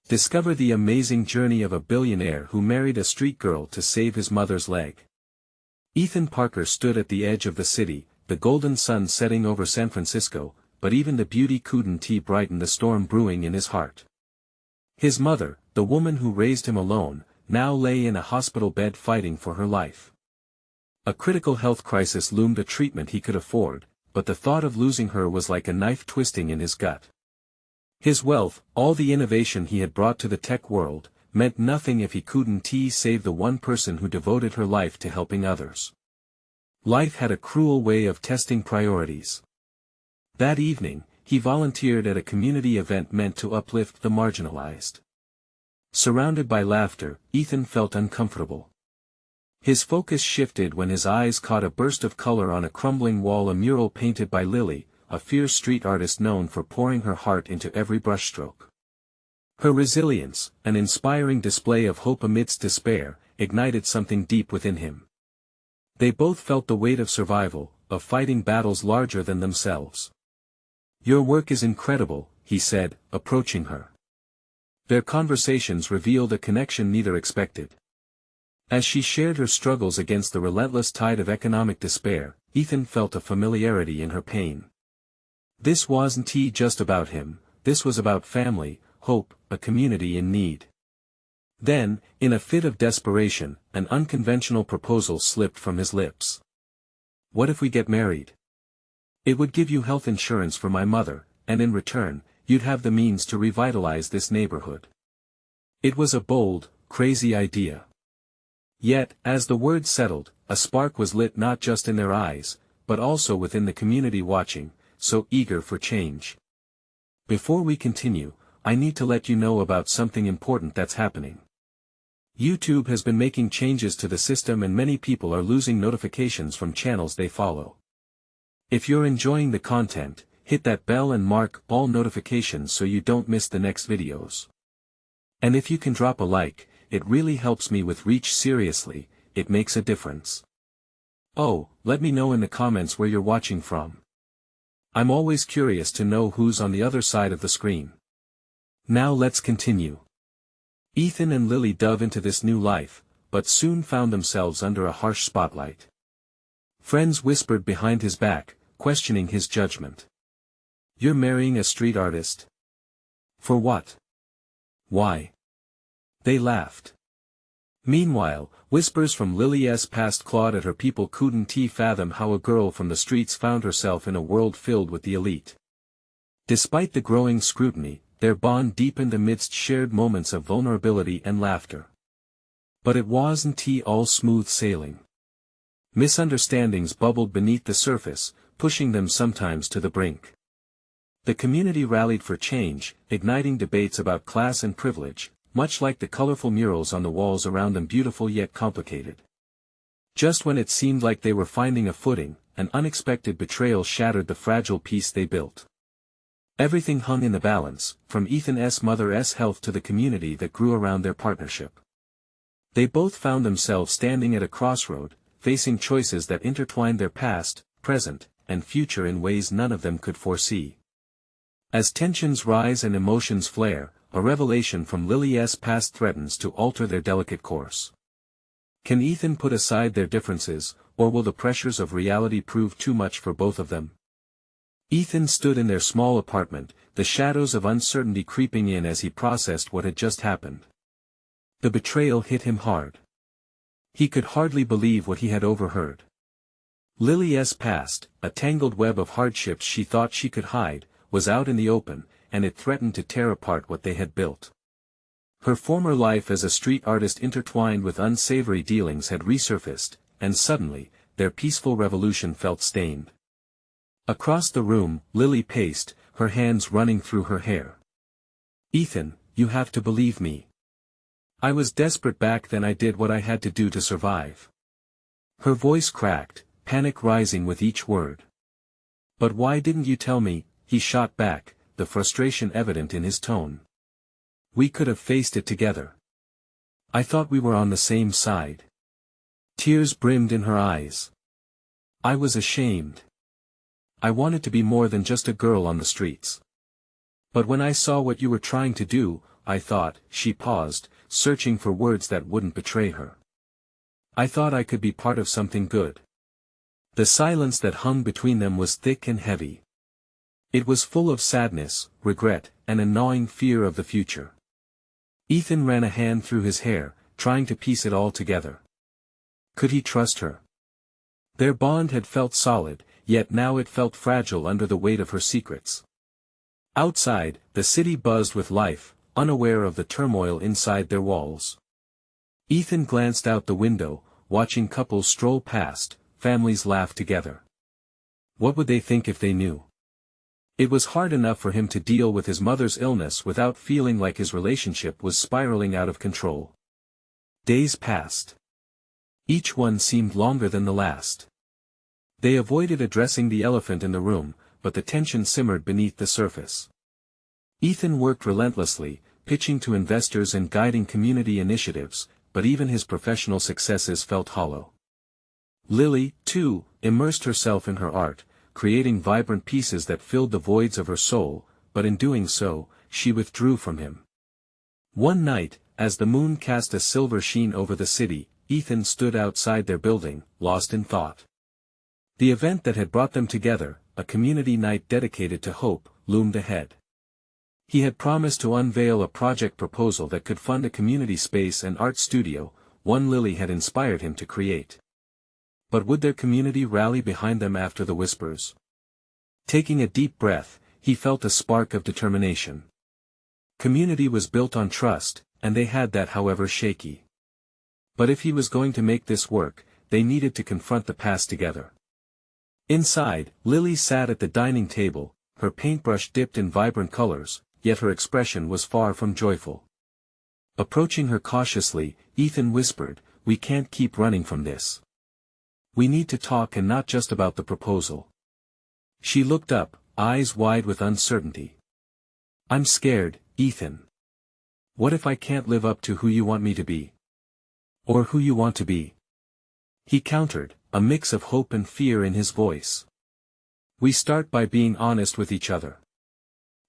Discover the amazing journey of a billionaire who married a street girl to save his mother's leg. Ethan Parker stood at the edge of the city, the golden sun setting over San Francisco, but even the beauty couldn't brighten the storm brewing in his heart. His mother, the woman who raised him alone, now lay in a hospital bed fighting for her life. A critical health crisis loomed, a treatment he could afford, but the thought of losing her was like a knife twisting in his gut. His wealth, all the innovation he had brought to the tech world, meant nothing if he couldn't save the one person who devoted her life to helping others. Life had a cruel way of testing priorities. That evening, he volunteered at a community event meant to uplift the marginalized. Surrounded by laughter, Ethan felt uncomfortable. His focus shifted when his eyes caught a burst of color on a crumbling wall, a mural painted by Lily, a fierce street artist known for pouring her heart into every brushstroke. Her resilience, an inspiring display of hope amidst despair, ignited something deep within him. They both felt the weight of survival, of fighting battles larger than themselves. "Your work is incredible," he said, approaching her. Their conversations revealed a connection neither expected. As she shared her struggles against the relentless tide of economic despair, Ethan felt a familiarity in her pain. This wasn't just about him, this was about family, hope, a community in need. Then, in a fit of desperation, an unconventional proposal slipped from his lips. "What if we get married? It would give you health insurance for my mother, and in return, you'd have the means to revitalize this neighborhood." It was a bold, crazy idea. Yet, as the words settled, a spark was lit not just in their eyes, but also within the community watching, so eager for change. "Before we continue, I need to let you know about something important that's happening. YouTube has been making changes to the system and many people are losing notifications from channels they follow. If you're enjoying the content, hit that bell and mark all notifications so you don't miss the next videos. And if you can drop a like, it really helps me with reach. Seriously, it makes a difference. Oh, let me know in the comments where you're watching from. I'm always curious to know who's on the other side of the screen. Now let's continue. Ethan and Lily dove into this new life, but soon found themselves under a harsh spotlight. Friends whispered behind his back, questioning his judgment. "You're marrying a street artist? For what? Why?" They laughed. Meanwhile, whispers from Lily's past clawed at her. People couldn't fathom how a girl from the streets found herself in a world filled with the elite. Despite the growing scrutiny, their bond deepened amidst shared moments of vulnerability and laughter. But it wasn't all smooth sailing. Misunderstandings bubbled beneath the surface, pushing them sometimes to the brink. The community rallied for change, igniting debates about class and privilege, much like the colorful murals on the walls around them, beautiful yet complicated. Just when it seemed like they were finding a footing, an unexpected betrayal shattered the fragile peace they built. Everything hung in the balance, from Ethan's mother's health to the community that grew around their partnership. They both found themselves standing at a crossroad, facing choices that intertwined their past, present, and future in ways none of them could foresee. As tensions rise and emotions flare, a revelation from Lily's past threatens to alter their delicate course. Can Ethan put aside their differences, or will the pressures of reality prove too much for both of them? Ethan stood in their small apartment, the shadows of uncertainty creeping in as he processed what had just happened. The betrayal hit him hard. He could hardly believe what he had overheard. Lily's past, a tangled web of hardships she thought she could hide, was out in the open, and it threatened to tear apart what they had built. Her former life as a street artist intertwined with unsavory dealings had resurfaced, and suddenly, their peaceful revolution felt stained. Across the room, Lily paced, her hands running through her hair. "Ethan, you have to believe me. I was desperate back then. I did what I had to do to survive." Her voice cracked, panic rising with each word. "But why didn't you tell me?" he shot back, the frustration evident in his tone. "We could have faced it together. I thought we were on the same side." Tears brimmed in her eyes. "I was ashamed. I wanted to be more than just a girl on the streets. But when I saw what you were trying to do, I thought. She paused, searching for words that wouldn't betray her. I thought I could be part of something good. The silence that hung between them was thick and heavy. It was full of sadness, regret, and a gnawing fear of the future. Ethan ran a hand through his hair, trying to piece it all together. Could he trust her? Their bond had felt solid, yet now it felt fragile under the weight of her secrets. Outside, the city buzzed with life, unaware of the turmoil inside their walls. Ethan glanced out the window, watching couples stroll past, families laugh together. What would they think if they knew? It was hard enough for him to deal with his mother's illness without feeling like his relationship was spiraling out of control. Days passed. Each one seemed longer than the last. They avoided addressing the elephant in the room, but the tension simmered beneath the surface. Ethan worked relentlessly, pitching to investors and guiding community initiatives, but even his professional successes felt hollow. Lily, too, immersed herself in her art, creating vibrant pieces that filled the voids of her soul, but in doing so, she withdrew from him. One night, as the moon cast a silver sheen over the city, Ethan stood outside their building, lost in thought. The event that had brought them together, a community night dedicated to hope, loomed ahead. He had promised to unveil a project proposal that could fund a community space and art studio, one Lily had inspired him to create. But would their community rally behind them after the whispers? Taking a deep breath, he felt a spark of determination. Community was built on trust, and they had that, however shaky. But if he was going to make this work, they needed to confront the past together. Inside, Lily sat at the dining table, her paintbrush dipped in vibrant colors, yet her expression was far from joyful. Approaching her cautiously, Ethan whispered, "We can't keep running from this. We need to talk, and not just about the proposal." She looked up, eyes wide with uncertainty. "I'm scared, Ethan. What if I can't live up to who you want me to be? Or who you want to be?" He countered, a mix of hope and fear in his voice. "We start by being honest with each other.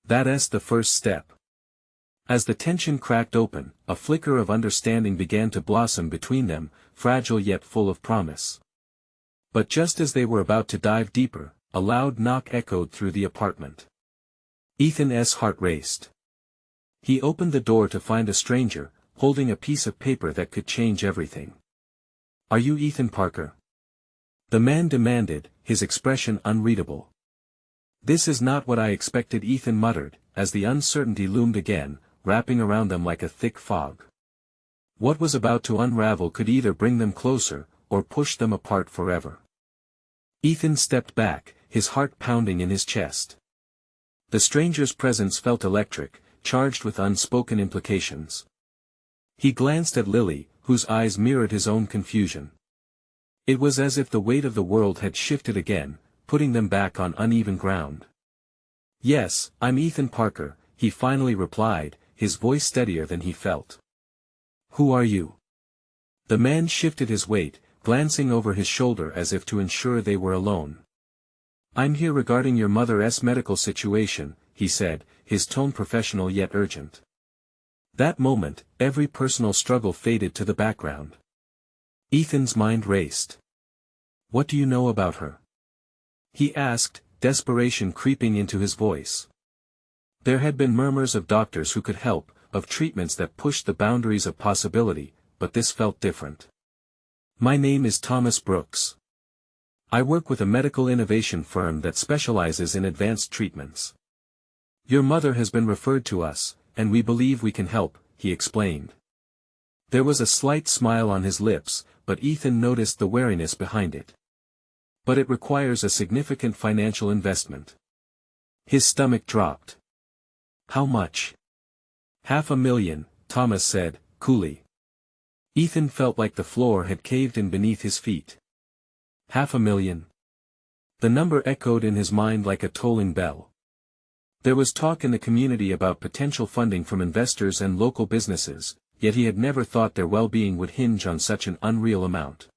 That's the first step." As the tension cracked open, a flicker of understanding began to blossom between them, fragile yet full of promise. But just as they were about to dive deeper, a loud knock echoed through the apartment. Ethan's heart raced. He opened the door to find a stranger, holding a piece of paper that could change everything. "Are you Ethan Parker?" the man demanded, his expression unreadable. "This is not what I expected," Ethan muttered, as the uncertainty loomed again, wrapping around them like a thick fog. What was about to unravel could either bring them closer, or push them apart forever. Ethan stepped back, his heart pounding in his chest. The stranger's presence felt electric, charged with unspoken implications. He glanced at Lily, whose eyes mirrored his own confusion. It was as if the weight of the world had shifted again, putting them back on uneven ground. "Yes, I'm Ethan Parker," he finally replied, his voice steadier than he felt. "Who are you?" The man shifted his weight, glancing over his shoulder as if to ensure they were alone. "I'm here regarding your mother's medical situation," he said, his tone professional yet urgent. That moment, every personal struggle faded to the background. Ethan's mind raced. "What do you know about her?" he asked, desperation creeping into his voice. There had been murmurs of doctors who could help, of treatments that pushed the boundaries of possibility, but this felt different. "My name is Thomas Brooks. I work with a medical innovation firm that specializes in advanced treatments. Your mother has been referred to us, and we believe we can help," he explained. There was a slight smile on his lips, but Ethan noticed the wariness behind it. "But it requires a significant financial investment." His stomach dropped. "How much?" "$500,000, Thomas said, coolly. Ethan felt like the floor had caved in beneath his feet. $500,000. The number echoed in his mind like a tolling bell. There was talk in the community about potential funding from investors and local businesses, yet he had never thought their well-being would hinge on such an unreal amount.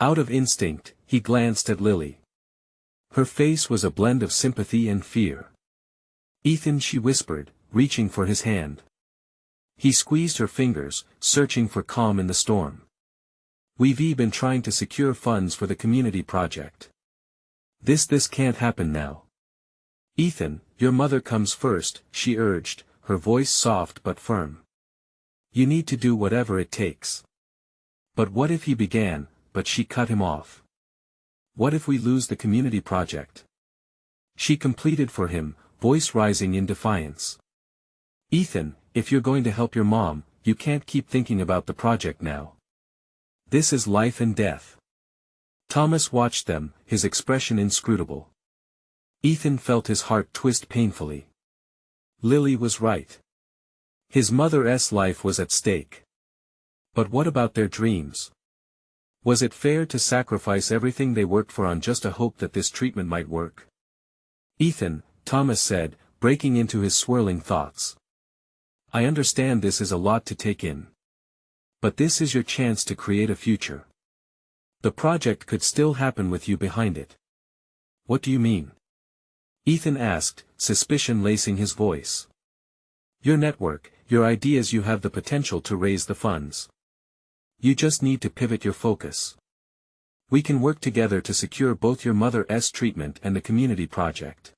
Out of instinct, he glanced at Lily. Her face was a blend of sympathy and fear. "Ethan," she whispered, reaching for his hand. He squeezed her fingers, searching for calm in the storm. We've been trying to secure funds for the community project. This can't happen now. Ethan, your mother comes first, she urged, her voice soft but firm. You need to do whatever it takes. But what if he began, but she cut him off. What if we lose the community project? She completed for him, voice rising in defiance. Ethan, if you're going to help your mom, you can't keep thinking about the project now. This is life and death. Thomas watched them, his expression inscrutable. Ethan felt his heart twist painfully. Lily was right. His mother's life was at stake. But what about their dreams? Was it fair to sacrifice everything they worked for on just a hope that this treatment might work? Ethan, Thomas said, breaking into his swirling thoughts. I understand this is a lot to take in. But this is your chance to create a future. The project could still happen with you behind it. What do you mean? Ethan asked, suspicion lacing his voice. Your network, your ideas, you have the potential to raise the funds. You just need to pivot your focus. We can work together to secure both your mother's treatment and the community project.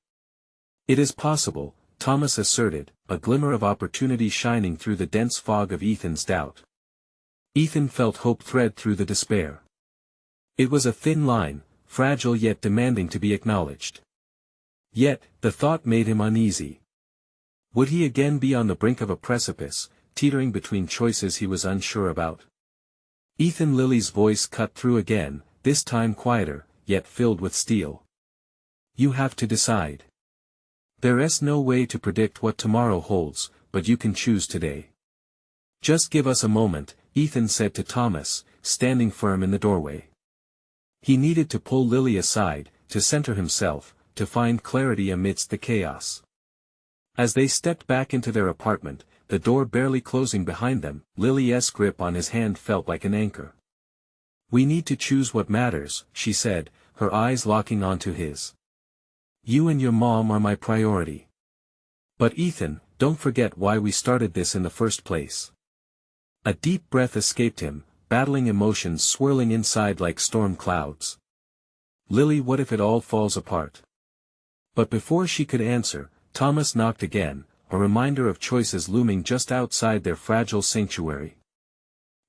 It is possible, Thomas asserted, a glimmer of opportunity shining through the dense fog of Ethan's doubt. Ethan felt hope thread through the despair. It was a thin line, fragile yet demanding to be acknowledged. Yet, the thought made him uneasy. Would he again be on the brink of a precipice, teetering between choices he was unsure about? Ethan, Lily's voice cut through again, this time quieter, yet filled with steel. You have to decide. There's no way to predict what tomorrow holds, but you can choose today. Just give us a moment, Ethan said to Thomas, standing firm in the doorway. He needed to pull Lily aside, to center himself, to find clarity amidst the chaos. As they stepped back into their apartment, the door barely closing behind them, Lily's grip on his hand felt like an anchor. We need to choose what matters, she said, her eyes locking onto his. You and your mom are my priority. But Ethan, don't forget why we started this in the first place. A deep breath escaped him, battling emotions swirling inside like storm clouds. Lily, what if it all falls apart? But before she could answer, Thomas knocked again, a reminder of choices looming just outside their fragile sanctuary.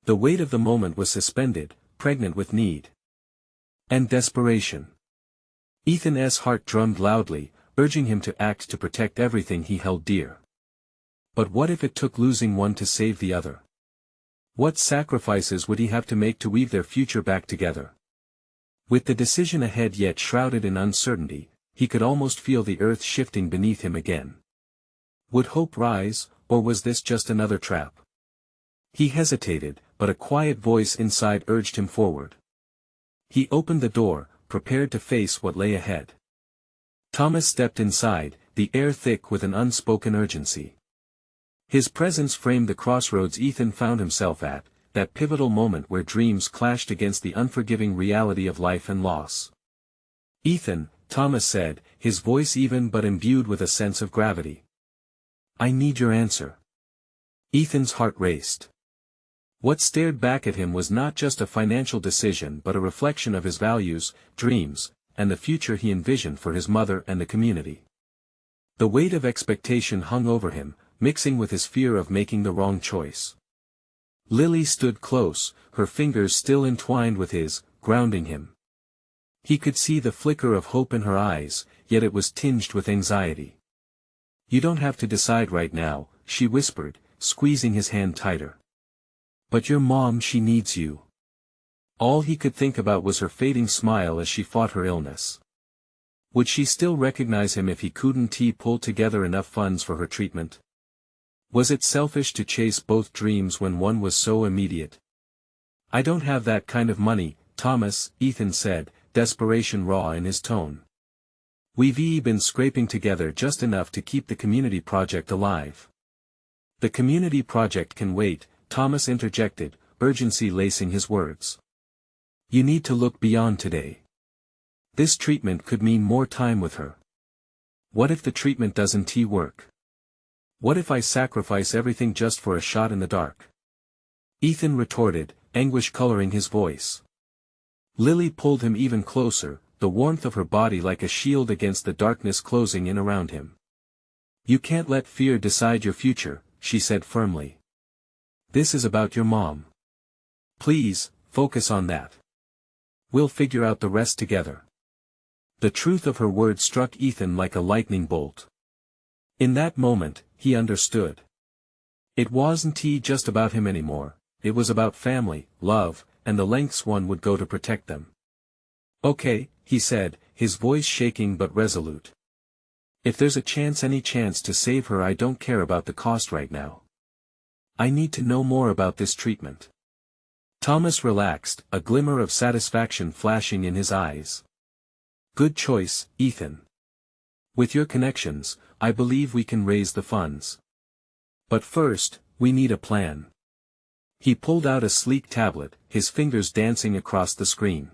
The weight of the moment was suspended, pregnant with need and desperation. Ethan's heart drummed loudly, urging him to act to protect everything he held dear. But what if it took losing one to save the other? What sacrifices would he have to make to weave their future back together? With the decision ahead yet shrouded in uncertainty, he could almost feel the earth shifting beneath him again. Would hope rise, or was this just another trap? He hesitated, but a quiet voice inside urged him forward. He opened the door, prepared to face what lay ahead. Thomas stepped inside, the air thick with an unspoken urgency. His presence framed the crossroads Ethan found himself at, that pivotal moment where dreams clashed against the unforgiving reality of life and loss. Ethan, Thomas said, his voice even but imbued with a sense of gravity. I need your answer. Ethan's heart raced. What stared back at him was not just a financial decision but a reflection of his values, dreams, and the future he envisioned for his mother and the community. The weight of expectation hung over him, mixing with his fear of making the wrong choice. Lily stood close, her fingers still entwined with his, grounding him. He could see the flicker of hope in her eyes, yet it was tinged with anxiety. You don't have to decide right now, she whispered, squeezing his hand tighter. But your mom, she needs you. All he could think about was her fading smile as she fought her illness. Would she still recognize him if he couldn't pull together enough funds for her treatment? Was it selfish to chase both dreams when one was so immediate? I don't have that kind of money, Thomas, Ethan said, desperation raw in his tone. We've been scraping together just enough to keep the community project alive. The community project can wait, Thomas interjected, urgency lacing his words. You need to look beyond today. This treatment could mean more time with her. What if the treatment doesn't work? What if I sacrifice everything just for a shot in the dark? Ethan retorted, anguish coloring his voice. Lily pulled him even closer, the warmth of her body like a shield against the darkness closing in around him. You can't let fear decide your future, she said firmly. This is about your mom. Please, focus on that. We'll figure out the rest together. The truth of her words struck Ethan like a lightning bolt. In that moment, he understood. It wasn't just about him anymore, it was about family, love, and the lengths one would go to protect them. Okay, he said, his voice shaking but resolute. If there's any chance to save her, I don't care about the cost right now. I need to know more about this treatment. Thomas relaxed, a glimmer of satisfaction flashing in his eyes. Good choice, Ethan. With your connections, I believe we can raise the funds. But first, we need a plan. He pulled out a sleek tablet, his fingers dancing across the screen.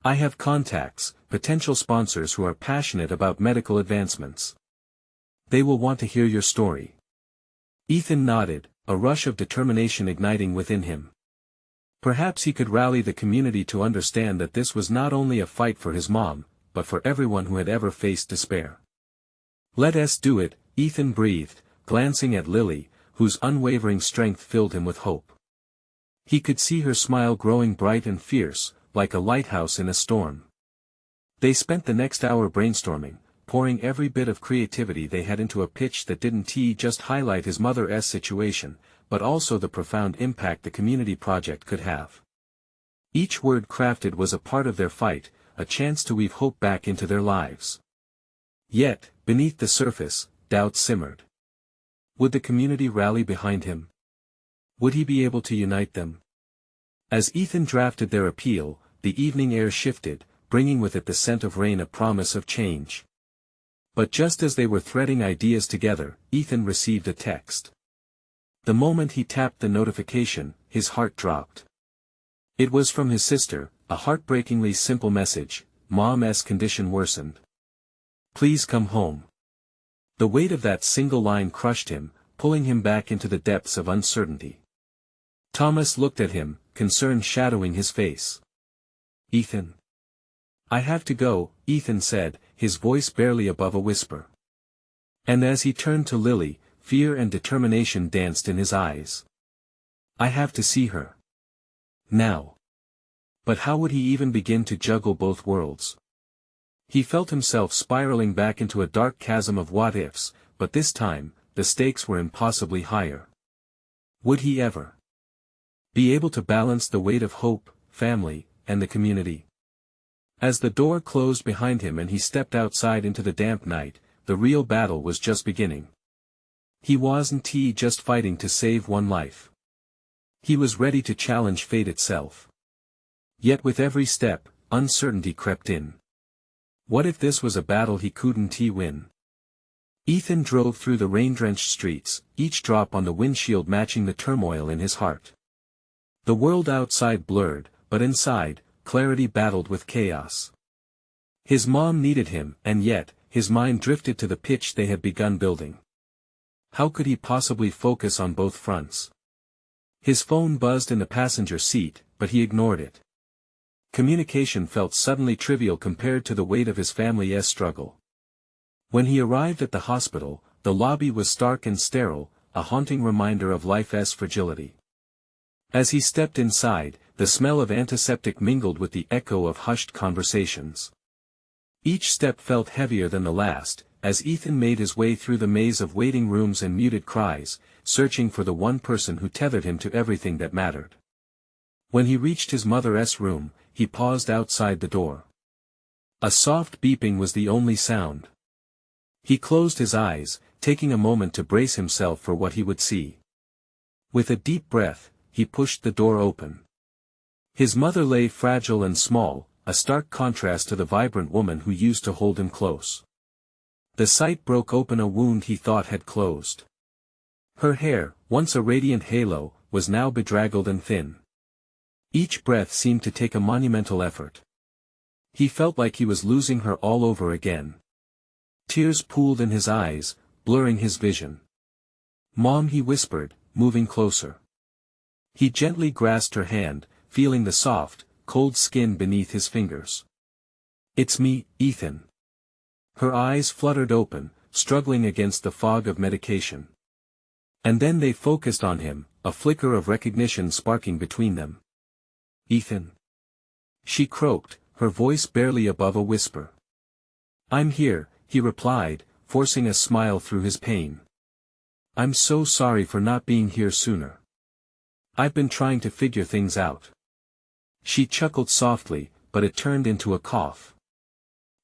I have contacts, potential sponsors who are passionate about medical advancements. They will want to hear your story. Ethan nodded, a rush of determination igniting within him. Perhaps he could rally the community to understand that this was not only a fight for his mom, but for everyone who had ever faced despair. Let us do it, Ethan breathed, glancing at Lily, whose unwavering strength filled him with hope. He could see her smile growing bright and fierce, like a lighthouse in a storm. They spent the next hour brainstorming, pouring every bit of creativity they had into a pitch that didn't just highlight his mother's situation, but also the profound impact the community project could have. Each word crafted was a part of their fight, a chance to weave hope back into their lives. Yet, beneath the surface, doubt simmered. Would the community rally behind him? Would he be able to unite them? As Ethan drafted their appeal, the evening air shifted, bringing with it the scent of rain, a promise of change. But just as they were threading ideas together, Ethan received a text. The moment he tapped the notification, his heart dropped. It was from his sister, a heartbreakingly simple message: Mom's condition worsened. Please come home. The weight of that single line crushed him, pulling him back into the depths of uncertainty. Thomas looked at him, concern shadowing his face. Ethan. I have to go, Ethan said, his voice barely above a whisper. And as he turned to Lily, fear and determination danced in his eyes. I have to see her. Now. But how would he even begin to juggle both worlds? He felt himself spiraling back into a dark chasm of what-ifs, but this time, the stakes were impossibly higher. Would he ever be able to balance the weight of hope, family, and the community? As the door closed behind him and he stepped outside into the damp night, the real battle was just beginning. He wasn't just fighting to save one life. He was ready to challenge fate itself. Yet with every step, uncertainty crept in. What if this was a battle he couldn't win? Ethan drove through the rain-drenched streets, each drop on the windshield matching the turmoil in his heart. The world outside blurred, but inside, clarity battled with chaos. His mom needed him, and yet, his mind drifted to the pitch they had begun building. How could he possibly focus on both fronts? His phone buzzed in the passenger seat, but he ignored it. Communication felt suddenly trivial compared to the weight of his family's struggle. When he arrived at the hospital, the lobby was stark and sterile, a haunting reminder of life's fragility. As he stepped inside, the smell of antiseptic mingled with the echo of hushed conversations. Each step felt heavier than the last, as Ethan made his way through the maze of waiting rooms and muted cries, searching for the one person who tethered him to everything that mattered. When he reached his mother's room, he paused outside the door. A soft beeping was the only sound. He closed his eyes, taking a moment to brace himself for what he would see. With a deep breath, he pushed the door open. His mother lay fragile and small, a stark contrast to the vibrant woman who used to hold him close. The sight broke open a wound he thought had closed. Her hair, once a radiant halo, was now bedraggled and thin. Each breath seemed to take a monumental effort. He felt like he was losing her all over again. Tears pooled in his eyes, blurring his vision. Mom, he whispered, moving closer. He gently grasped her hand, feeling the soft, cold skin beneath his fingers. It's me, Ethan. Her eyes fluttered open, struggling against the fog of medication. And then they focused on him, a flicker of recognition sparking between them. Ethan. She croaked, her voice barely above a whisper. I'm here, he replied, forcing a smile through his pain. I'm so sorry for not being here sooner. I've been trying to figure things out. She chuckled softly, but it turned into a cough.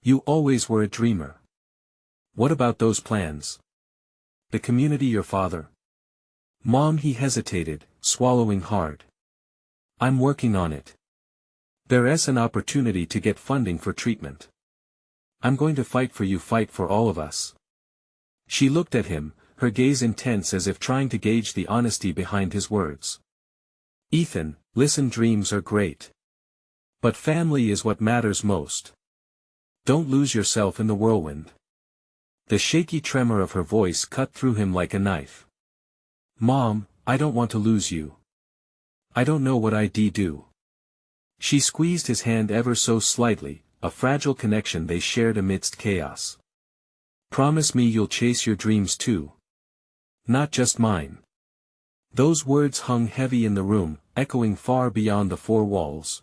You always were a dreamer. What about those plans? The community, your father? Mom, he hesitated, swallowing hard. I'm working on it. There's an opportunity to get funding for treatment. I'm going to fight for you, fight for all of us. She looked at him, her gaze intense as if trying to gauge the honesty behind his words. Ethan, listen, dreams are great. But family is what matters most. Don't lose yourself in the whirlwind. The shaky tremor of her voice cut through him like a knife. Mom, I don't want to lose you. I don't know what I'd do. She squeezed his hand ever so slightly, a fragile connection they shared amidst chaos. Promise me you'll chase your dreams too. Not just mine. Those words hung heavy in the room, echoing far beyond the four walls.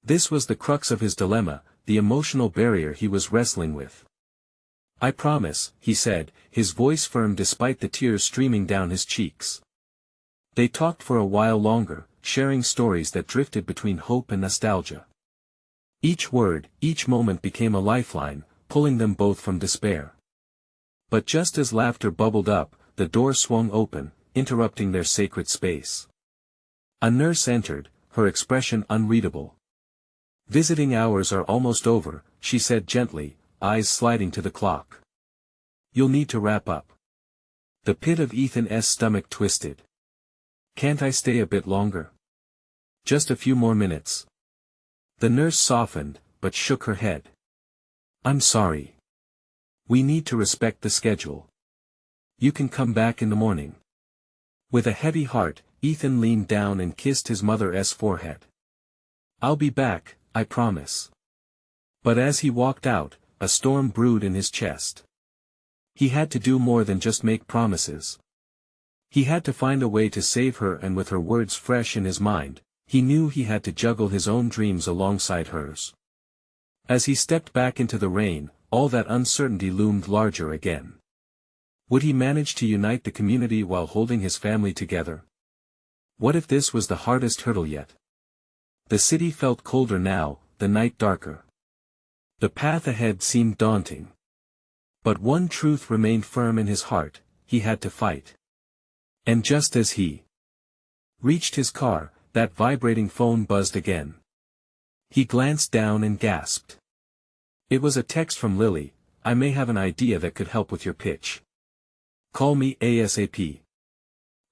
This was the crux of his dilemma, the emotional barrier he was wrestling with. I promise, he said, his voice firm despite the tears streaming down his cheeks. They talked for a while longer, sharing stories that drifted between hope and nostalgia. Each word, each moment became a lifeline, pulling them both from despair. But just as laughter bubbled up, the door swung open, interrupting their sacred space. A nurse entered, her expression unreadable. Visiting hours are almost over, she said gently, eyes sliding to the clock. You'll need to wrap up. The pit of Ethan's stomach twisted. Can't I stay a bit longer? Just a few more minutes. The nurse softened, but shook her head. I'm sorry. We need to respect the schedule. You can come back in the morning. With a heavy heart, Ethan leaned down and kissed his mother's forehead. I'll be back, I promise. But as he walked out, a storm brewed in his chest. He had to do more than just make promises. He had to find a way to save her, and with her words fresh in his mind, he knew he had to juggle his own dreams alongside hers. As he stepped back into the rain, all that uncertainty loomed larger again. Would he manage to unite the community while holding his family together? What if this was the hardest hurdle yet? The city felt colder now, the night darker. The path ahead seemed daunting. But one truth remained firm in his heart: he had to fight. And just as he reached his car, that vibrating phone buzzed again. He glanced down and gasped. It was a text from Lily. I may have an idea that could help with your pitch. Call me ASAP.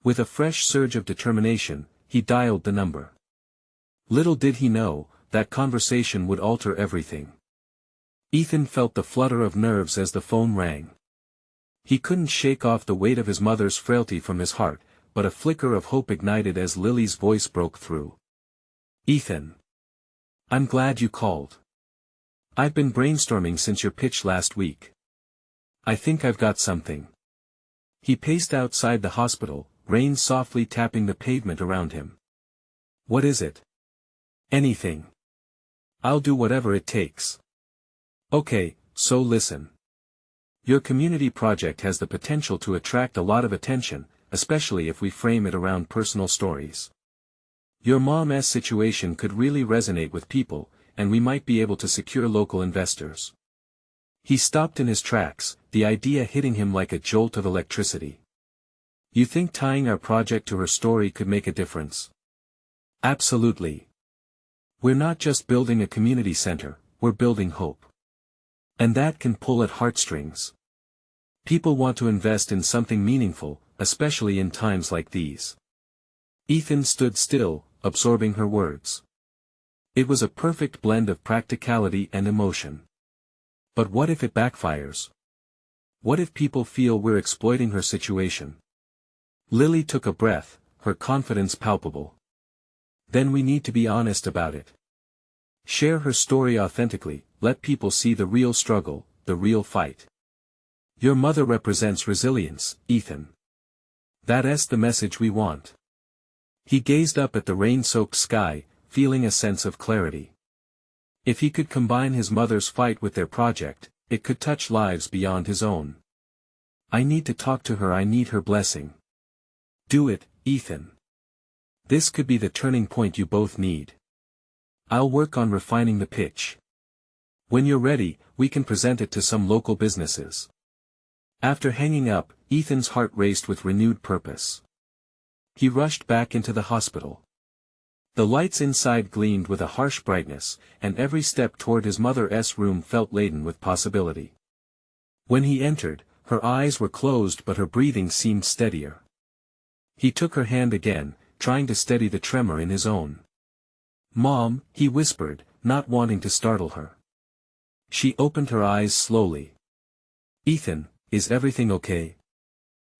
With a fresh surge of determination, he dialed the number. Little did he know, that conversation would alter everything. Ethan felt the flutter of nerves as the phone rang. He couldn't shake off the weight of his mother's frailty from his heart, but a flicker of hope ignited as Lily's voice broke through. Ethan. I'm glad you called. I've been brainstorming since your pitch last week. I think I've got something. He paced outside the hospital, rain softly tapping the pavement around him. What is it? Anything. I'll do whatever it takes. Okay, so listen. Your community project has the potential to attract a lot of attention, especially if we frame it around personal stories. Your mom's situation could really resonate with people, and we might be able to secure local investors. He stopped in his tracks, the idea hitting him like a jolt of electricity. You think tying our project to her story could make a difference? Absolutely. We're not just building a community center, we're building hope. And that can pull at heartstrings. People want to invest in something meaningful, especially in times like these. Ethan stood still, absorbing her words. It was a perfect blend of practicality and emotion. But what if it backfires? What if people feel we're exploiting her situation? Lily took a breath, her confidence palpable. Then we need to be honest about it. Share her story authentically, let people see the real struggle, the real fight. Your mother represents resilience, Ethan. That's the message we want. He gazed up at the rain-soaked sky, feeling a sense of clarity. If he could combine his mother's fight with their project, it could touch lives beyond his own. I need to talk to her, I need her blessing. Do it, Ethan. This could be the turning point you both need. I'll work on refining the pitch. When you're ready, we can present it to some local businesses. After hanging up, Ethan's heart raced with renewed purpose. He rushed back into the hospital. The lights inside gleamed with a harsh brightness, and every step toward his mother's room felt laden with possibility. When he entered, her eyes were closed but her breathing seemed steadier. He took her hand again, trying to steady the tremor in his own. "Mom," he whispered, not wanting to startle her. She opened her eyes slowly. "Ethan, is everything okay?"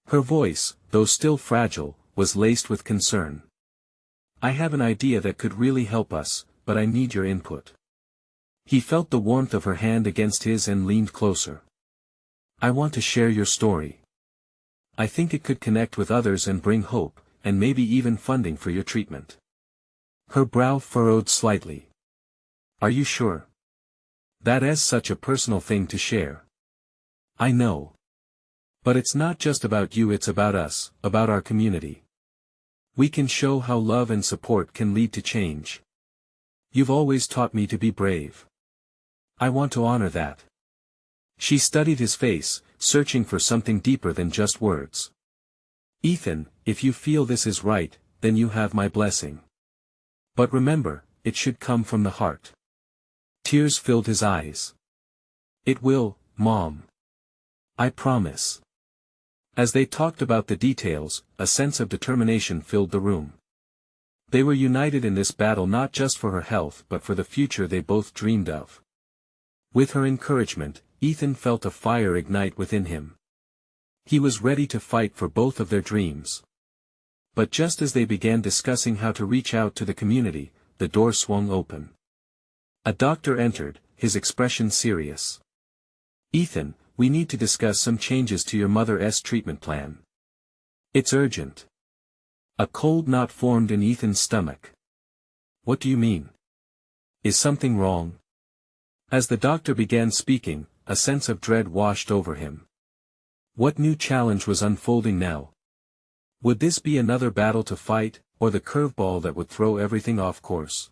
Her voice, though still fragile, was laced with concern. "I have an idea that could really help us, but I need your input." He felt the warmth of her hand against his and leaned closer. "I want to share your story. I think it could connect with others and bring hope, and maybe even funding for your treatment." Her brow furrowed slightly. "Are you sure? That's such a personal thing to share." "I know. But it's not just about you, it's about us, about our community. We can show how love and support can lead to change. You've always taught me to be brave. I want to honor that." She studied his face, searching for something deeper than just words. "Ethan, if you feel this is right, then you have my blessing. But remember, it should come from the heart." Tears filled his eyes. "It will, Mom. I promise." As they talked about the details, a sense of determination filled the room. They were united in this battle not just for her health but for the future they both dreamed of. With her encouragement, Ethan felt a fire ignite within him. He was ready to fight for both of their dreams. But just as they began discussing how to reach out to the community, the door swung open. A doctor entered, his expression serious. "Ethan, we need to discuss some changes to your mother's treatment plan. It's urgent." A cold knot formed in Ethan's stomach. "What do you mean? Is something wrong?" As the doctor began speaking, a sense of dread washed over him. What new challenge was unfolding now? Would this be another battle to fight, or the curveball that would throw everything off course?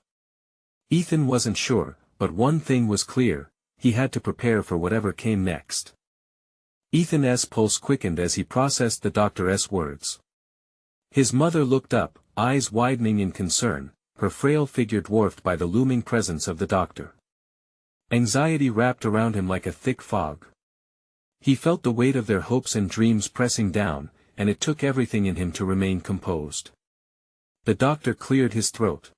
Ethan wasn't sure, but one thing was clear: he had to prepare for whatever came next. Ethan's pulse quickened as he processed the doctor's words. His mother looked up, eyes widening in concern, her frail figure dwarfed by the looming presence of the doctor. Anxiety wrapped around him like a thick fog. He felt the weight of their hopes and dreams pressing down, and it took everything in him to remain composed. The doctor cleared his throat.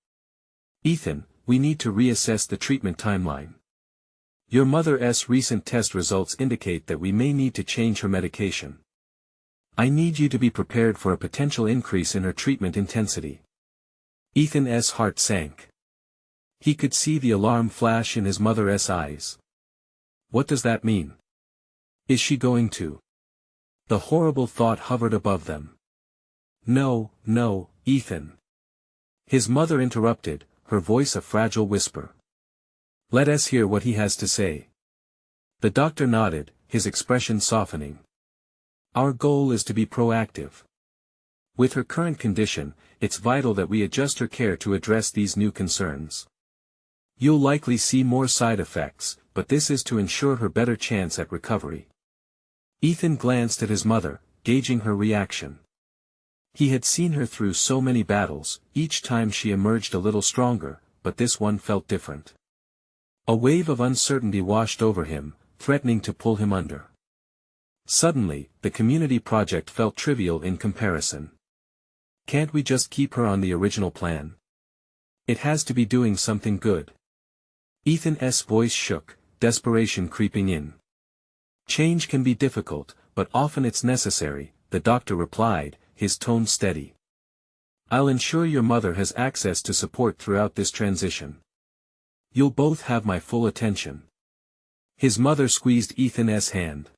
"Ethan, we need to reassess the treatment timeline. Your mother's recent test results indicate that we may need to change her medication. I need you to be prepared for a potential increase in her treatment intensity." Ethan's heart sank. He could see the alarm flash in his mother's eyes. "What does that mean? Is she going to?" The horrible thought hovered above them. "No, no, Ethan." His mother interrupted, her voice a fragile whisper. "Let us hear what he has to say." The doctor nodded, his expression softening. "Our goal is to be proactive. With her current condition, it's vital that we adjust her care to address these new concerns. You'll likely see more side effects, but this is to ensure her better chance at recovery." Ethan glanced at his mother, gauging her reaction. He had seen her through so many battles, each time she emerged a little stronger, but this one felt different. A wave of uncertainty washed over him, threatening to pull him under. Suddenly, the community project felt trivial in comparison. Can't we just keep her on the original plan? It has to be doing something good. Ethan's voice shook, desperation creeping in. "Change can be difficult, but often it's necessary," the doctor replied, his tone steady. "I'll ensure your mother has access to support throughout this transition. You'll both have my full attention." His mother squeezed Ethan's hand.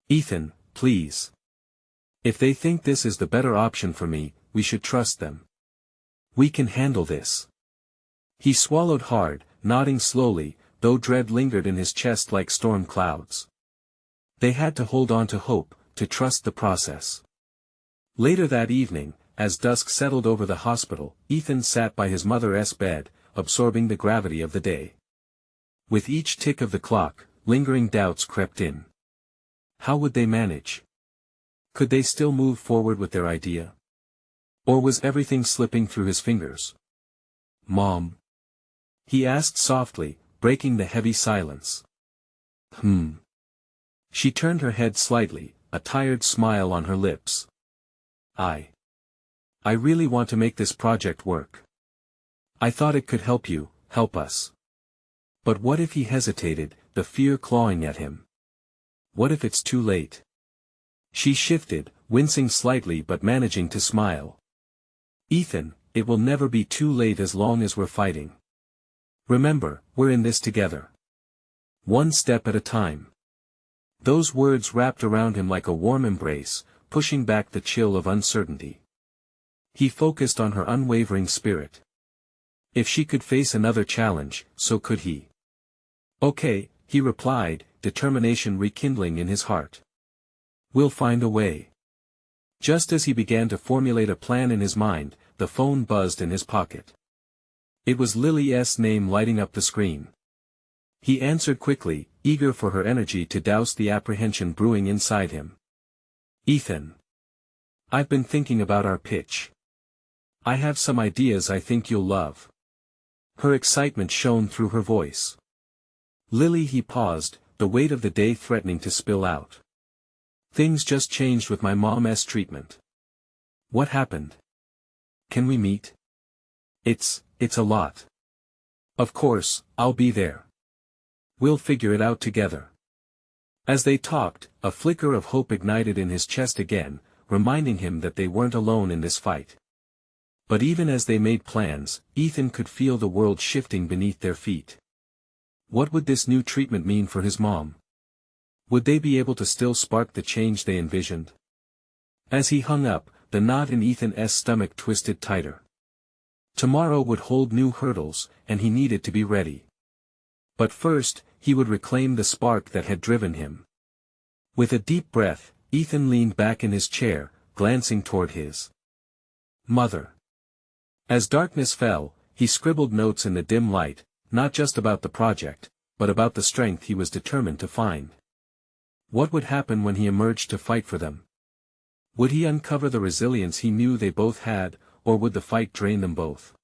"Ethan, please. If they think this is the better option for me, we should trust them. We can handle this." He swallowed hard, nodding slowly, though dread lingered in his chest like storm clouds. They had to hold on to hope, to trust the process. Later that evening, as dusk settled over the hospital, Ethan sat by his mother's bed, absorbing the gravity of the day. With each tick of the clock, lingering doubts crept in. How would they manage? Could they still move forward with their idea? Or was everything slipping through his fingers? "Mom?" he asked softly, breaking the heavy silence. She turned her head slightly, a tired smile on her lips. I really want to make this project work. I thought it could help you, help us." But what if he hesitated, the fear clawing at him? What if it's too late? She shifted, wincing slightly but managing to smile. "Ethan, it will never be too late as long as we're fighting. Remember, we're in this together. One step at a time." Those words wrapped around him like a warm embrace, pushing back the chill of uncertainty. He focused on her unwavering spirit. If she could face another challenge, so could he. "Okay," he replied, determination rekindling in his heart. "We'll find a way." Just as he began to formulate a plan in his mind, the phone buzzed in his pocket. It was Lily's name lighting up the screen. He answered quickly, eager for her energy to douse the apprehension brewing inside him. "Ethan. I've been thinking about our pitch. I have some ideas I think you'll love." Her excitement shone through her voice. "Lily," he paused, the weight of the day threatening to spill out. "Things just changed with my mom's treatment." "What happened? Can we meet?" It's a lot. "Of course, I'll be there. We'll figure it out together." As they talked, a flicker of hope ignited in his chest again, reminding him that they weren't alone in this fight. But even as they made plans, Ethan could feel the world shifting beneath their feet. What would this new treatment mean for his mom? Would they be able to still spark the change they envisioned? As he hung up, the knot in Ethan's stomach twisted tighter. Tomorrow would hold new hurdles, and he needed to be ready. But first, he would reclaim the spark that had driven him. With a deep breath, Ethan leaned back in his chair, glancing toward his mother. As darkness fell, he scribbled notes in the dim light, not just about the project, but about the strength he was determined to find. What would happen when he emerged to fight for them? Would he uncover the resilience he knew they both had, or would the fight drain them both?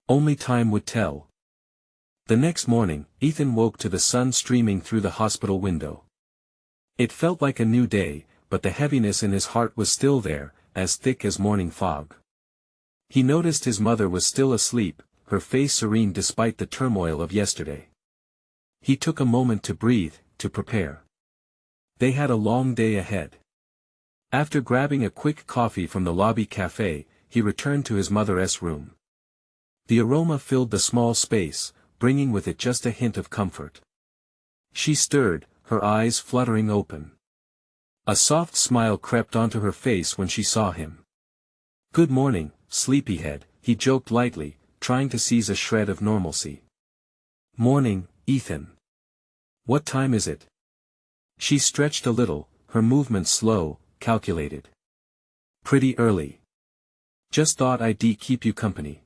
Only time would tell. The next morning, Ethan woke to the sun streaming through the hospital window. It felt like a new day, but the heaviness in his heart was still there, as thick as morning fog. He noticed his mother was still asleep, her face serene despite the turmoil of yesterday. He took a moment to breathe, to prepare. They had a long day ahead. After grabbing a quick coffee from the lobby cafe, he returned to his mother's room. The aroma filled the small space, bringing with it just a hint of comfort. She stirred, her eyes fluttering open. A soft smile crept onto her face when she saw him. "Good morning, sleepyhead," he joked lightly, trying to seize a shred of normalcy. "Morning, Ethan. What time is it?" She stretched a little, her movements slow, calculated. "Pretty early. Just thought I'd keep you company."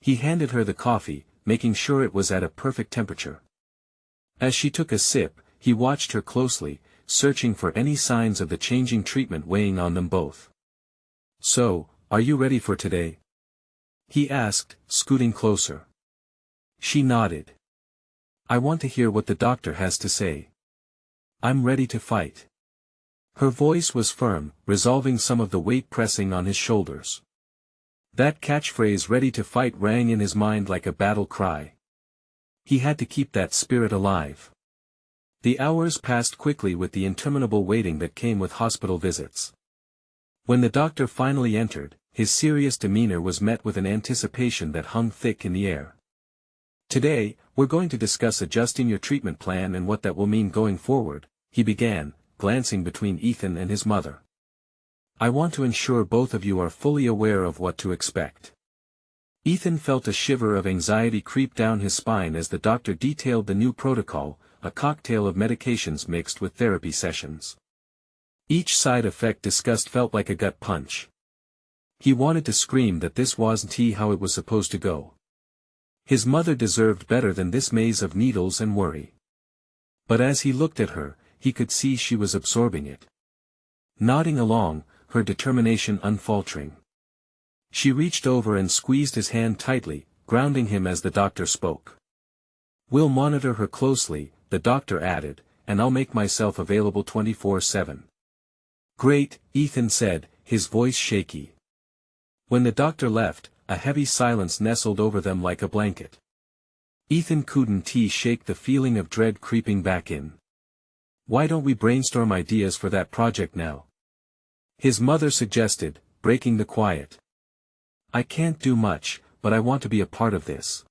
He handed her the coffee, making sure it was at a perfect temperature. As she took a sip, he watched her closely, searching for any signs of the changing treatment weighing on them both. "So, are you ready for today?" he asked, scooting closer. She nodded. "I want to hear what the doctor has to say. I'm ready to fight." Her voice was firm, resolving some of the weight pressing on his shoulders. That catchphrase "ready to fight" rang in his mind like a battle cry. He had to keep that spirit alive. The hours passed quickly with the interminable waiting that came with hospital visits. When the doctor finally entered, his serious demeanor was met with an anticipation that hung thick in the air. "Today, we're going to discuss adjusting your treatment plan and what that will mean going forward," he began, glancing between Ethan and his mother. "I want to ensure both of you are fully aware of what to expect." Ethan felt a shiver of anxiety creep down his spine as the doctor detailed the new protocol, a cocktail of medications mixed with therapy sessions. Each side effect discussed felt like a gut punch. He wanted to scream that this wasn't how it was supposed to go. His mother deserved better than this maze of needles and worry. But as he looked at her, he could see she was absorbing it. Nodding along, her determination unfaltering. She reached over and squeezed his hand tightly, grounding him as the doctor spoke. "We'll monitor her closely," the doctor added, "and I'll make myself available 24/7. "Great," Ethan said, his voice shaky. When the doctor left, a heavy silence nestled over them like a blanket. Ethan couldn't shake the feeling of dread creeping back in. "Why don't we brainstorm ideas for that project now?" his mother suggested, breaking the quiet. "I can't do much, but I want to be a part of this."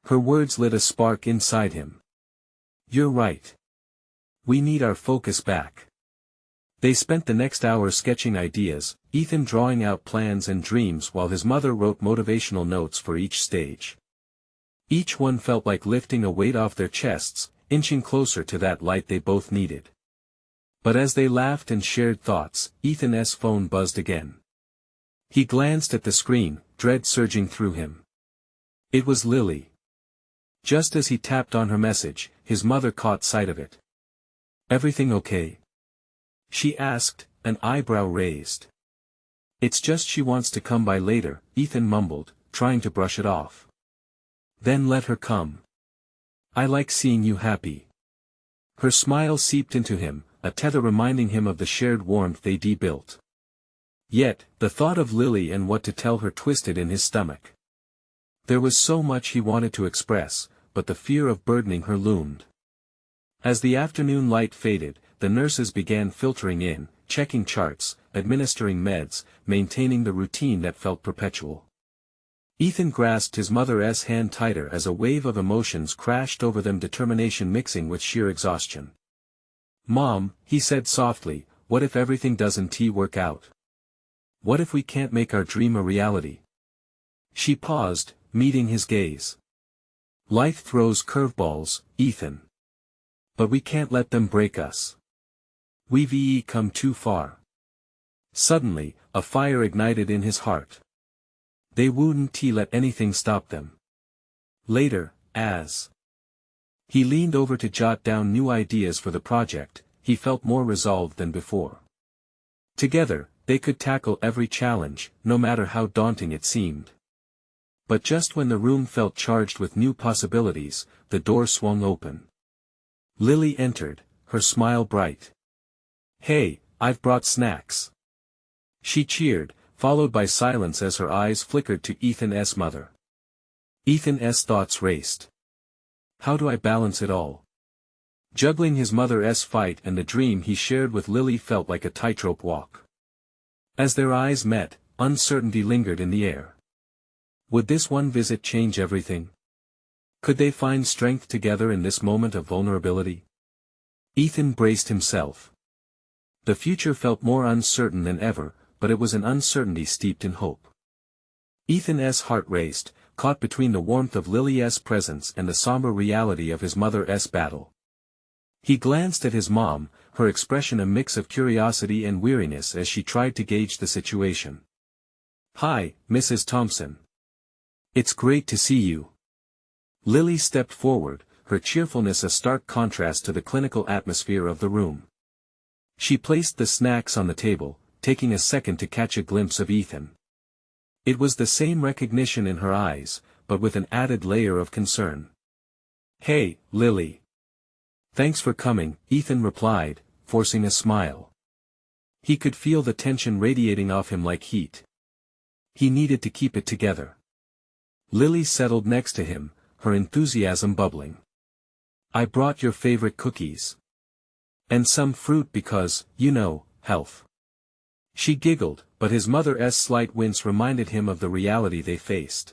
Her words lit a spark inside him. "You're right. We need our focus back." They spent the next hour sketching ideas, Ethan drawing out plans and dreams while his mother wrote motivational notes for each stage. Each one felt like lifting a weight off their chests, inching closer to that light they both needed. But as they laughed and shared thoughts, Ethan's phone buzzed again. He glanced at the screen, dread surging through him. It was Lily. Just as he tapped on her message, his mother caught sight of it. "Everything okay?" she asked, an eyebrow raised. "It's just she wants to come by later," Ethan mumbled, trying to brush it off. "Then let her come. I like seeing you happy." Her smile seeped into him, a tether reminding him of the shared warmth they'd built. Yet, the thought of Lily and what to tell her twisted in his stomach. There was so much he wanted to express, but the fear of burdening her loomed. As the afternoon light faded, the nurses began filtering in, checking charts, administering meds, maintaining the routine that felt perpetual. Ethan grasped his mother's hand tighter as a wave of emotions crashed over them, determination mixing with sheer exhaustion. "Mom," he said softly, "what if everything doesn't work out? What if we can't make our dream a reality?" She paused, meeting his gaze. "Life throws curveballs, Ethan. But we can't let them break us. We've come too far." Suddenly, a fire ignited in his heart. They wouldn't let anything stop them. Later, as he leaned over to jot down new ideas for the project, he felt more resolved than before. Together, they could tackle every challenge, no matter how daunting it seemed. But just when the room felt charged with new possibilities, the door swung open. Lily entered, her smile bright. "Hey, I've brought snacks." She cheered, followed by silence as her eyes flickered to Ethan's mother. Ethan's thoughts raced. How do I balance it all? Juggling his mother's fight and the dream he shared with Lily felt like a tightrope walk. As their eyes met, uncertainty lingered in the air. Would this one visit change everything? Could they find strength together in this moment of vulnerability? Ethan braced himself. The future felt more uncertain than ever, but it was an uncertainty steeped in hope. Ethan's heart raced, caught between the warmth of Lily's presence and the somber reality of his mother's battle. He glanced at his mom, her expression a mix of curiosity and weariness as she tried to gauge the situation. "Hi, Mrs. Thompson. It's great to see you." Lily stepped forward, her cheerfulness a stark contrast to the clinical atmosphere of the room. She placed the snacks on the table, taking a second to catch a glimpse of Ethan. It was the same recognition in her eyes, but with an added layer of concern. "Hey, Lily. Thanks for coming," Ethan replied, forcing a smile. He could feel the tension radiating off him like heat. He needed to keep it together. Lily settled next to him, her enthusiasm bubbling. "I brought your favorite cookies. And some fruit because, health." She giggled, but his mother's slight wince reminded him of the reality they faced.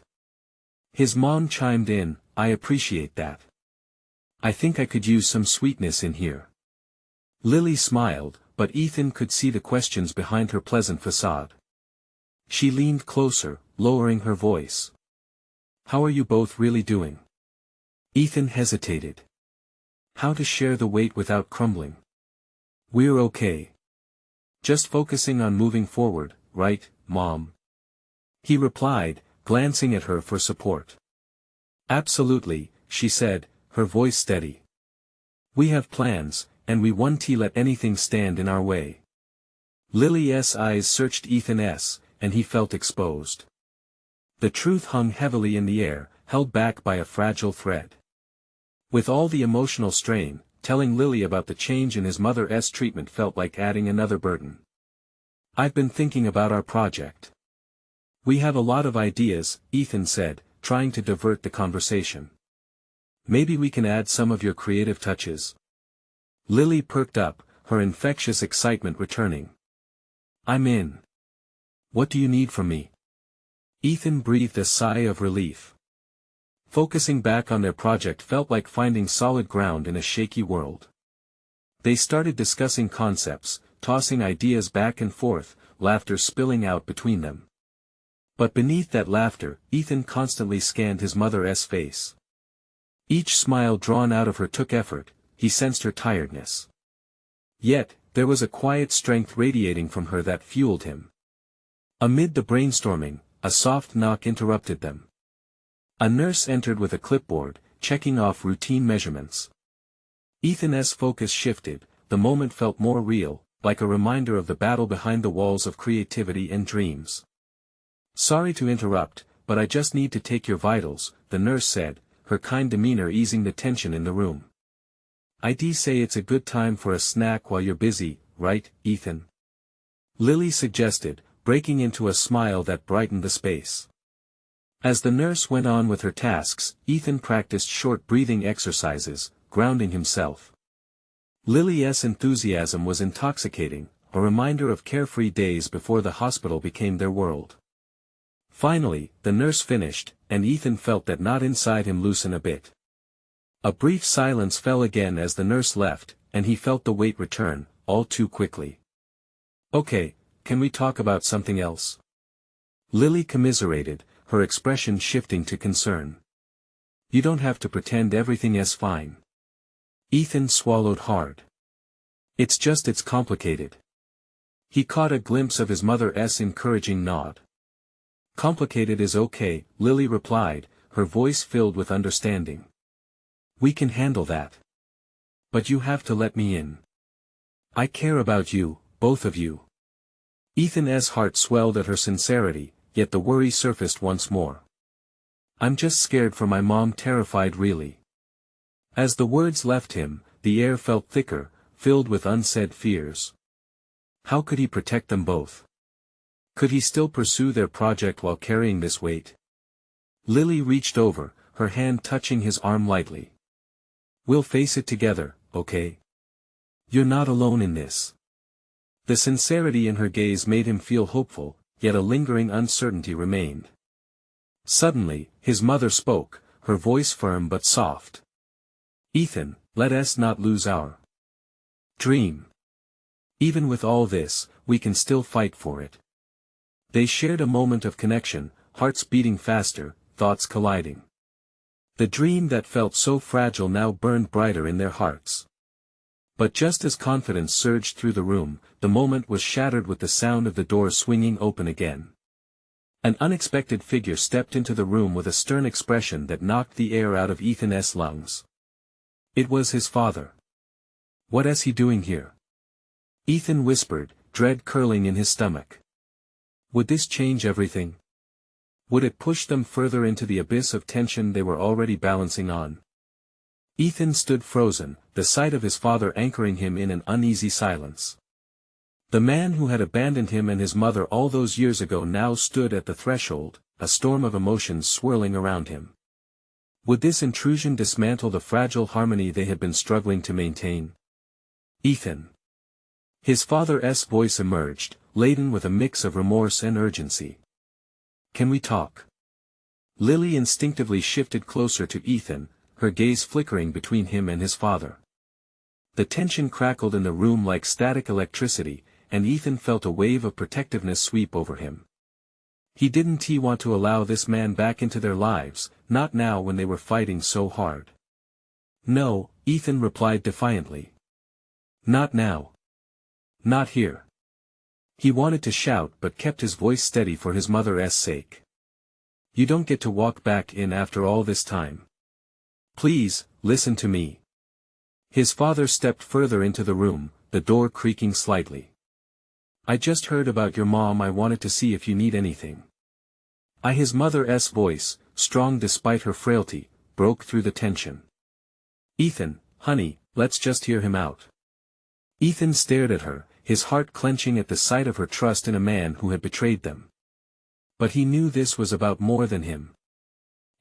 His mom chimed in, I appreciate that. I think I could use some sweetness in here. Lily smiled, but Ethan could see the questions behind her pleasant facade. She leaned closer, lowering her voice. How are you both really doing? Ethan hesitated. How to share the weight without crumbling? We're okay. Just focusing on moving forward, right, Mom? He replied, glancing at her for support. Absolutely, she said, her voice steady. We have plans, and we won't let anything stand in our way. Lily's eyes searched Ethan's, and he felt exposed. The truth hung heavily in the air, held back by a fragile thread. With all the emotional strain, telling Lily about the change in his mother's treatment felt like adding another burden. I've been thinking about our project. We have a lot of ideas, Ethan said, trying to divert the conversation. Maybe we can add some of your creative touches. Lily perked up, her infectious excitement returning. I'm in. What do you need from me? Ethan breathed a sigh of relief. Focusing back on their project felt like finding solid ground in a shaky world. They started discussing concepts, tossing ideas back and forth, laughter spilling out between them. But beneath that laughter, Ethan constantly scanned his mother's face. Each smile drawn out of her took effort, he sensed her tiredness. Yet, there was a quiet strength radiating from her that fueled him. Amid the brainstorming, a soft knock interrupted them. A nurse entered with a clipboard, checking off routine measurements. Ethan's focus shifted, the moment felt more real, like a reminder of the battle behind the walls of creativity and dreams. Sorry to interrupt, but I just need to take your vitals, the nurse said, her kind demeanor easing the tension in the room. I'd say it's a good time for a snack while you're busy, right, Ethan? Lily suggested, breaking into a smile that brightened the space. As the nurse went on with her tasks, Ethan practiced short breathing exercises, grounding himself. Lily's enthusiasm was intoxicating, a reminder of carefree days before the hospital became their world. Finally, the nurse finished, and Ethan felt that knot inside him loosen a bit. A brief silence fell again as the nurse left, and he felt the weight return, all too quickly. Okay, can we talk about something else? Lily commiserated, her expression shifting to concern. You don't have to pretend everything is fine. Ethan swallowed hard. It's complicated. He caught a glimpse of his mother's encouraging nod. Complicated is okay, Lily replied, her voice filled with understanding. We can handle that. But you have to let me in. I care about you, both of you. Ethan's heart swelled at her sincerity, yet the worry surfaced once more. I'm just scared for my mom, terrified really. As the words left him, the air felt thicker, filled with unsaid fears. How could he protect them both? Could he still pursue their project while carrying this weight? Lily reached over, her hand touching his arm lightly. We'll face it together, okay? You're not alone in this. The sincerity in her gaze made him feel hopeful, yet a lingering uncertainty remained. Suddenly, his mother spoke, her voice firm but soft. Ethan, let us not lose our dream. Even with all this, we can still fight for it. They shared a moment of connection, hearts beating faster, thoughts colliding. The dream that felt so fragile now burned brighter in their hearts. But just as confidence surged through the room, the moment was shattered with the sound of the door swinging open again. An unexpected figure stepped into the room with a stern expression that knocked the air out of Ethan's lungs. It was his father. What is he doing here? Ethan whispered, dread curling in his stomach. Would this change everything? Would it push them further into the abyss of tension they were already balancing on? Ethan stood frozen, the sight of his father anchoring him in an uneasy silence. The man who had abandoned him and his mother all those years ago now stood at the threshold, a storm of emotions swirling around him. Would this intrusion dismantle the fragile harmony they had been struggling to maintain? Ethan. His father's voice emerged, laden with a mix of remorse and urgency. "Can we talk?" Lily instinctively shifted closer to Ethan, her gaze flickering between him and his father. The tension crackled in the room like static electricity, and Ethan felt a wave of protectiveness sweep over him. He didn't want to allow this man back into their lives, not now when they were fighting so hard. "No," Ethan replied defiantly. "Not now. Not here." He wanted to shout but kept his voice steady for his mother's sake. "You don't get to walk back in after all this time. Please, listen to me." His father stepped further into the room, the door creaking slightly. "I just heard about your mom. I wanted to see if you need anything." His mother's voice, strong despite her frailty, broke through the tension. "Ethan, honey, let's just hear him out." Ethan stared at her, his heart clenching at the sight of her trust in a man who had betrayed them. But he knew this was about more than him.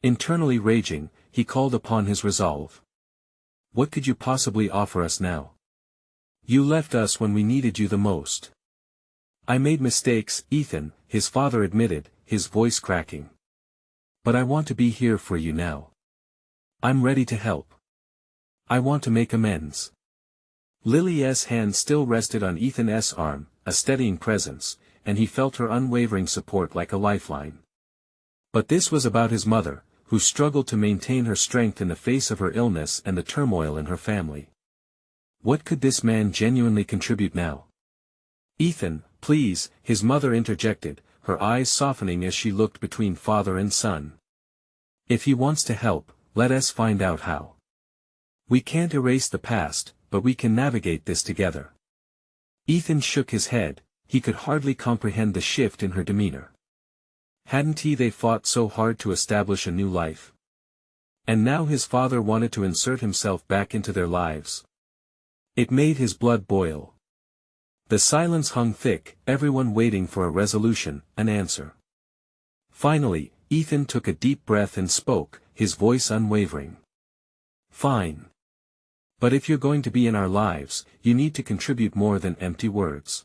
Internally raging, he called upon his resolve. "What could you possibly offer us now? You left us when we needed you the most." "I made mistakes, Ethan," his father admitted, his voice cracking. "But I want to be here for you now. I'm ready to help. I want to make amends." Lily's hand still rested on Ethan's arm, a steadying presence, and he felt her unwavering support like a lifeline. But this was about his mother, who struggled to maintain her strength in the face of her illness and the turmoil in her family. What could this man genuinely contribute now? "Ethan, please," his mother interjected, her eyes softening as she looked between father and son. "If he wants to help, let us find out how. We can't erase the past, but we can navigate this together." Ethan shook his head. He could hardly comprehend the shift in her demeanor. Hadn't they fought so hard to establish a new life? And now his father wanted to insert himself back into their lives. It made his blood boil. The silence hung thick, everyone waiting for a resolution, an answer. Finally, Ethan took a deep breath and spoke, his voice unwavering. "Fine. But if you're going to be in our lives, you need to contribute more than empty words.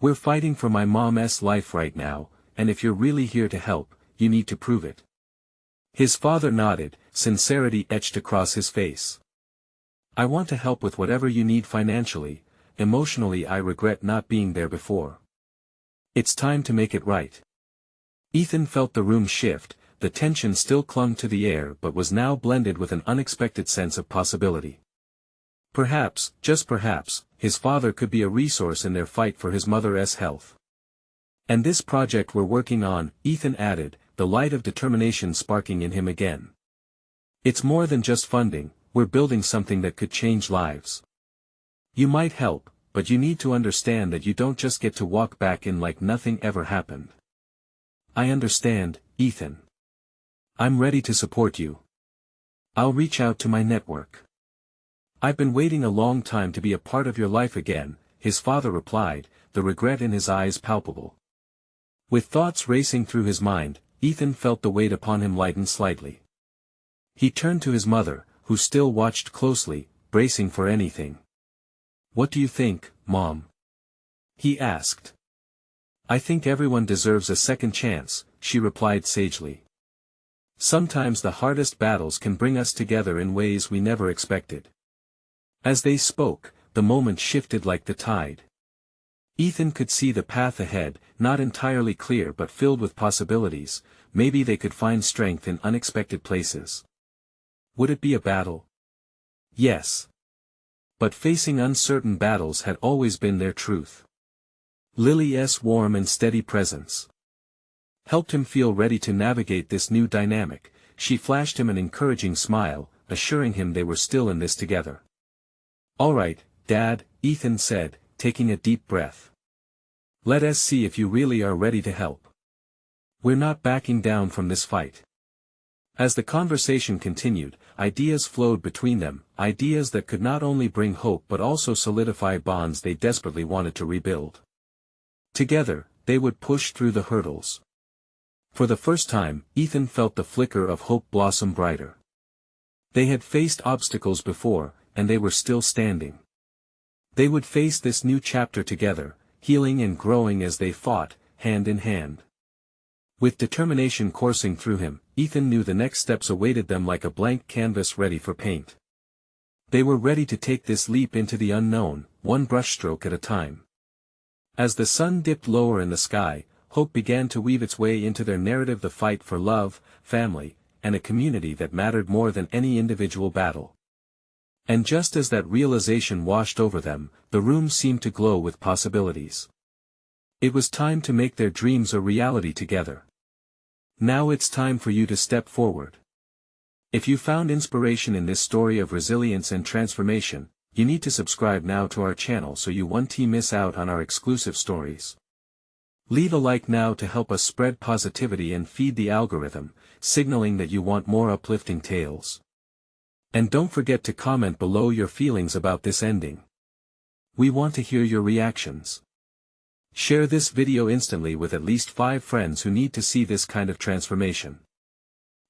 We're fighting for my mom's life right now, and if you're really here to help, you need to prove it." His father nodded, sincerity etched across his face. "I want to help with whatever you need financially. Emotionally, I regret not being there before. It's time to make it right." Ethan felt the room shift, the tension still clung to the air but was now blended with an unexpected sense of possibility. Perhaps, just perhaps, his father could be a resource in their fight for his mother's health. "And this project we're working on," Ethan added, the light of determination sparking in him again. "It's more than just funding, we're building something that could change lives. You might help, but you need to understand that you don't just get to walk back in like nothing ever happened." "I understand, Ethan. I'm ready to support you. I'll reach out to my network." "I've been waiting a long time to be a part of your life again," his father replied, the regret in his eyes palpable. With thoughts racing through his mind, Ethan felt the weight upon him lighten slightly. He turned to his mother, who still watched closely, bracing for anything. "What do you think, Mom?" he asked. "I think everyone deserves a second chance," she replied sagely. "Sometimes the hardest battles can bring us together in ways we never expected." As they spoke, the moment shifted like the tide. Ethan could see the path ahead, not entirely clear but filled with possibilities. Maybe they could find strength in unexpected places. Would it be a battle? Yes. But facing uncertain battles had always been their truth. Lily's warm and steady presence helped him feel ready to navigate this new dynamic. She flashed him an encouraging smile, assuring him they were still in this together. "All right, Dad," Ethan said, taking a deep breath. "Let us see if you really are ready to help. We're not backing down from this fight." As the conversation continued, ideas flowed between them, ideas that could not only bring hope but also solidify bonds they desperately wanted to rebuild. Together, they would push through the hurdles. For the first time, Ethan felt the flicker of hope blossom brighter. They had faced obstacles before, and they were still standing. They would face this new chapter together, healing and growing as they fought, hand in hand. With determination coursing through him, Ethan knew the next steps awaited them like a blank canvas ready for paint. They were ready to take this leap into the unknown, one brushstroke at a time. As the sun dipped lower in the sky, hope began to weave its way into their narrative, the fight for love, family, and a community that mattered more than any individual battle. And just as that realization washed over them, the room seemed to glow with possibilities. It was time to make their dreams a reality together. Now it's time for you to step forward. If you found inspiration in this story of resilience and transformation, you need to subscribe now to our channel so you won't miss out on our exclusive stories. Leave a like now to help us spread positivity and feed the algorithm, signaling that you want more uplifting tales. And don't forget to comment below your feelings about this ending. We want to hear your reactions. Share this video instantly with at least 5 friends who need to see this kind of transformation.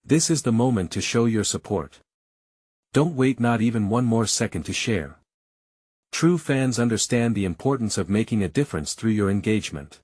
This is the moment to show your support. Don't wait not even one more second to share. True fans understand the importance of making a difference through your engagement.